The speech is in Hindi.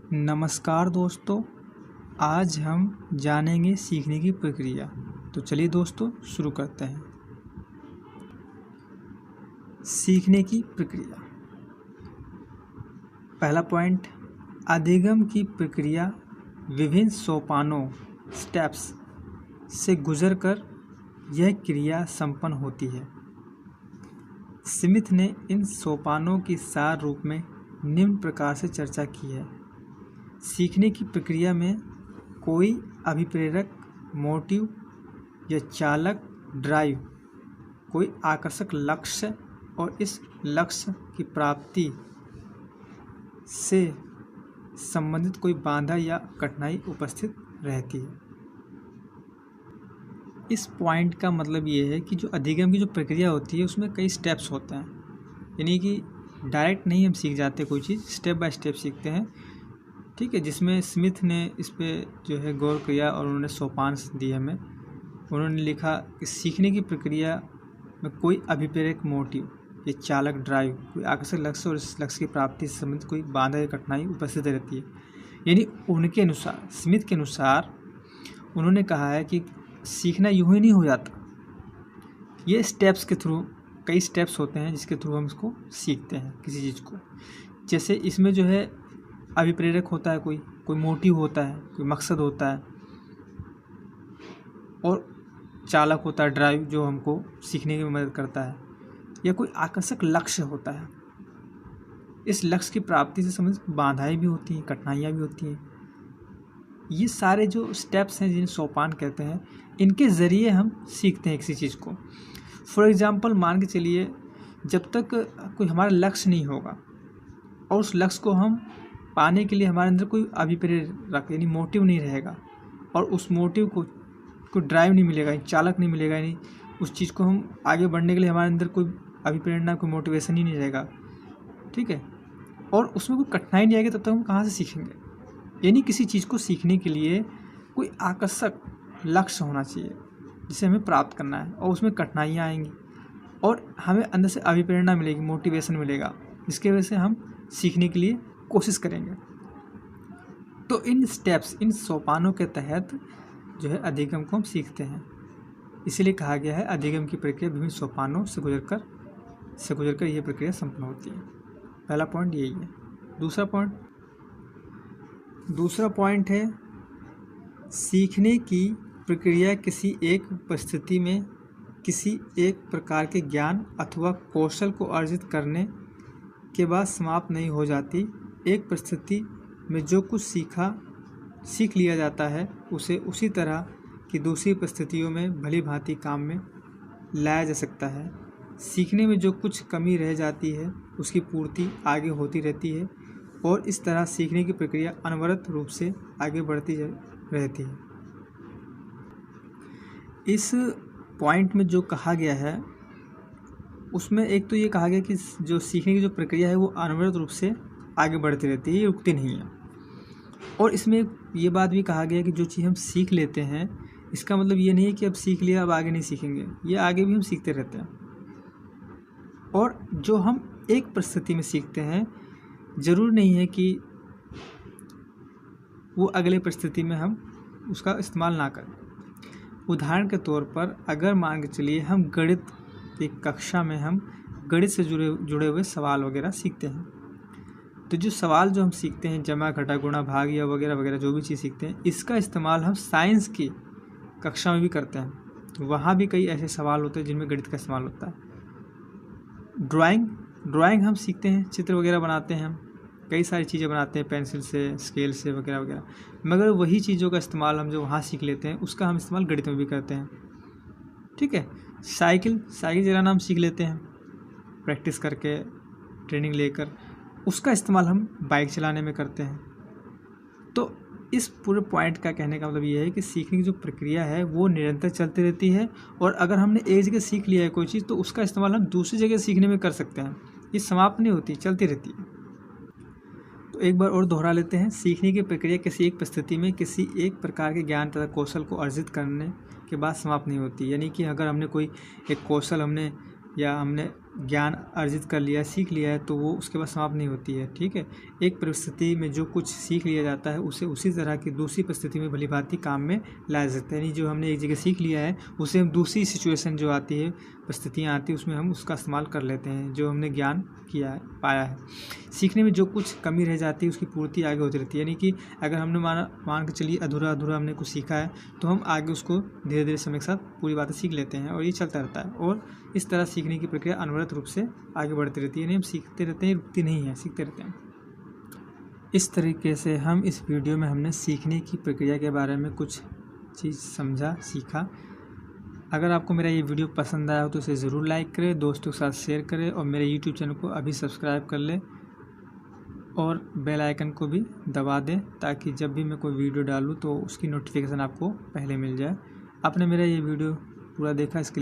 नमस्कार दोस्तों, आज हम जानेंगे सीखने की प्रक्रिया। तो चलिए दोस्तों शुरू करते हैं। सीखने की प्रक्रिया। पहला पॉइंट, अधिगम की प्रक्रिया विभिन्न सोपानों स्टेप्स से गुजरकर यह क्रिया संपन्न होती है। स्मिथ ने इन सोपानों की सार रूप में निम्न प्रकार से चर्चा की है। सीखने की प्रक्रिया में कोई अभिप्रेरक मोटिव या चालक ड्राइव, कोई आकर्षक लक्ष्य और इस लक्ष्य की प्राप्ति से संबंधित कोई बाधा या कठिनाई उपस्थित रहती है। इस पॉइंट का मतलब ये है कि जो अधिगम की जो प्रक्रिया होती है उसमें कई स्टेप्स होते हैं, यानी कि डायरेक्ट नहीं हम सीख जाते कोई चीज़, स्टेप बाय स्टेप सीखते हैं। ठीक है, जिसमें स्मिथ ने इस पे जो है गौर किया और उन्होंने सोपान दिए हमें। उन्होंने लिखा कि सीखने की प्रक्रिया में कोई अभिप्रेरक मोटिव या चालक ड्राइव, कोई आकर्षक लक्ष्य और इस लक्ष्य की प्राप्ति से संबंधित कोई बाधा या कठिनाई उपस्थित रहती है। यानी उनके अनुसार, स्मिथ के अनुसार उन्होंने कहा है कि सीखना यूं ही नहीं हो जाता, ये स्टेप्स के थ्रू, कई स्टेप्स होते हैं जिसके थ्रू हम इसको सीखते हैं किसी चीज़ को। जैसे इसमें जो है अभिप्रेरक होता है, कोई मोटिव होता है, कोई मकसद होता है, और चालक होता है ड्राइव, जो हमको सीखने में मदद करता है, या कोई आकर्षक लक्ष्य होता है। इस लक्ष्य की प्राप्ति से संबंधित बाधाएं भी होती हैं, कठिनाइयाँ भी होती हैं। ये सारे जो स्टेप्स हैं जिन्हें सोपान कहते हैं, इनके ज़रिए हम सीखते हैं किसी चीज़ को। फॉर एग्ज़ाम्पल मान के चलिए, जब तक कोई हमारा लक्ष्य नहीं होगा और उस लक्ष्य को हम पाने के लिए हमारे अंदर कोई अभिप्रेरक यानी मोटिव नहीं रहेगा, और उस मोटिव को ड्राइव नहीं मिलेगा, चालक नहीं मिलेगा, यानी उस चीज़ को हम आगे बढ़ने के लिए हमारे अंदर कोई अभिप्रेरणा, कोई मोटिवेशन ही नहीं रहेगा। ठीक है, और उसमें कोई कठिनाई नहीं आएगी, तब तक हम कहाँ से सीखेंगे। यानी किसी चीज़ को सीखने के लिए कोई आकर्षक लक्ष्य होना चाहिए जिसे हमें प्राप्त करना है, और उसमें कठिनाइयाँ आएंगी और हमें अंदर से अभिप्रेरणा मिलेगी, मोटिवेशन मिलेगा, जिसकी वजह से हम सीखने के लिए कोशिश करेंगे। तो इन स्टेप्स, इन सोपानों के तहत जो है अधिगम को हम सीखते हैं। इसीलिए कहा गया है अधिगम की प्रक्रिया विभिन्न सोपानों से गुजरकर यह प्रक्रिया संपन्न होती है। पहला पॉइंट यही है। दूसरा पॉइंट है, सीखने की प्रक्रिया किसी एक परिस्थिति में किसी एक प्रकार के ज्ञान अथवा कौशल को अर्जित करने के बाद समाप्त नहीं हो जाती। एक परिस्थिति में जो कुछ सीख लिया जाता है उसे उसी तरह की दूसरी परिस्थितियों में भली भांति काम में लाया जा सकता है। सीखने में जो कुछ कमी रह जाती है उसकी पूर्ति आगे होती रहती है, और इस तरह सीखने की प्रक्रिया अनवरत रूप से आगे बढ़ती रहती है। इस पॉइंट में जो कहा गया है उसमें एक तो ये कहा गया कि जो सीखने की जो प्रक्रिया है वो अनवरत रूप से आगे बढ़ती रहती है, ये रुकती नहीं है। और इसमें ये बात भी कहा गया कि जो चीज़ हम सीख लेते हैं, इसका मतलब ये नहीं है कि अब सीख लिया अब आगे नहीं सीखेंगे, ये आगे भी हम सीखते रहते हैं। और जो हम एक परिस्थिति में सीखते हैं, ज़रूर नहीं है कि वो अगले परिस्थिति में हम उसका इस्तेमाल ना करें। उदाहरण के तौर पर अगर मान के चलिए हम गणित की कक्षा में हम गणित से जुड़े हुए सवाल वगैरह सीखते हैं, तो जो सवाल जो हम सीखते हैं, जमा घटा गुणा भाग या वगैरह वगैरह जो भी चीज़ सीखते हैं, इसका इस्तेमाल हम साइंस की कक्षा में भी करते हैं। वहाँ भी कई ऐसे सवाल होते हैं जिनमें गणित का इस्तेमाल होता है। ड्राइंग हम सीखते हैं, चित्र वगैरह बनाते हैं, हम कई सारी चीज़ें बनाते हैं पेंसिल से, स्केल से वगैरह वगैरह, मगर वही चीज़ों का इस्तेमाल हम जो वहाँ सीख लेते हैं उसका हम इस्तेमाल गणित में भी करते हैं। ठीक है, साइकिल चलाना हम सीख लेते हैं प्रैक्टिस करके, ट्रेनिंग लेकर, उसका इस्तेमाल हम बाइक चलाने में करते हैं। तो इस पूरे पॉइंट का कहने का मतलब ये है कि सीखने की जो प्रक्रिया है वो निरंतर चलती रहती है, और अगर हमने एक जगह सीख लिया है कोई चीज़ तो उसका इस्तेमाल हम दूसरी जगह सीखने में कर सकते हैं। ये समाप्त नहीं होती, चलती रहती है। तो एक बार और दोहरा लेते हैं, सीखने की प्रक्रिया किसी एक परिस्थिति में किसी एक प्रकार के ज्ञान तथा कौशल को अर्जित करने के बाद समाप्त नहीं होती। यानी कि अगर हमने कोई एक कौशल हमने ज्ञान अर्जित कर लिया, सीख लिया है, तो वो उसके बाद समाप्त नहीं होती है। ठीक है, एक परिस्थिति में जो कुछ सीख लिया जाता है उसे उसी तरह की दूसरी परिस्थिति में भलीभांति काम में लाया जा सकता है। यानी जो हमने एक जगह सीख लिया है उसे हम दूसरी सिचुएशन जो आती है, परिस्थितियाँ आती है, उसमें हम उसका इस्तेमाल कर लेते हैं, जो हमने ज्ञान किया है, पाया है। सीखने में जो कुछ कमी रह जाती है उसकी पूर्ति आगे होती रहती है। यानी कि अगर हमने मान के चलिए अधूरा हमने कुछ सीखा है, तो हम आगे उसको धीरे धीरे समय के साथ पूरी बातें सीख लेते हैं, और ये चलता रहता है। और इस तरह सीखने की प्रक्रिया अनवरत रूप से आगे बढ़ती रहती है। यानी हम सीखते रहते हैं, रुकती नहीं है, सीखते रहते हैं। इस तरीके से हम इस वीडियो में हमने सीखने की प्रक्रिया के बारे में कुछ चीज़ समझा, सीखा। अगर आपको मेरा ये वीडियो पसंद आया हो तो इसे ज़रूर लाइक करें, दोस्तों के साथ शेयर करें, और मेरे यूट्यूब चैनल को अभी सब्सक्राइब कर लें और बेल आइकन को भी दबा दें, ताकि जब भी मैं कोई वीडियो डालूँ तो उसकी नोटिफिकेशन आपको पहले मिल जाए। आपने मेरा ये वीडियो पूरा देखा, इसके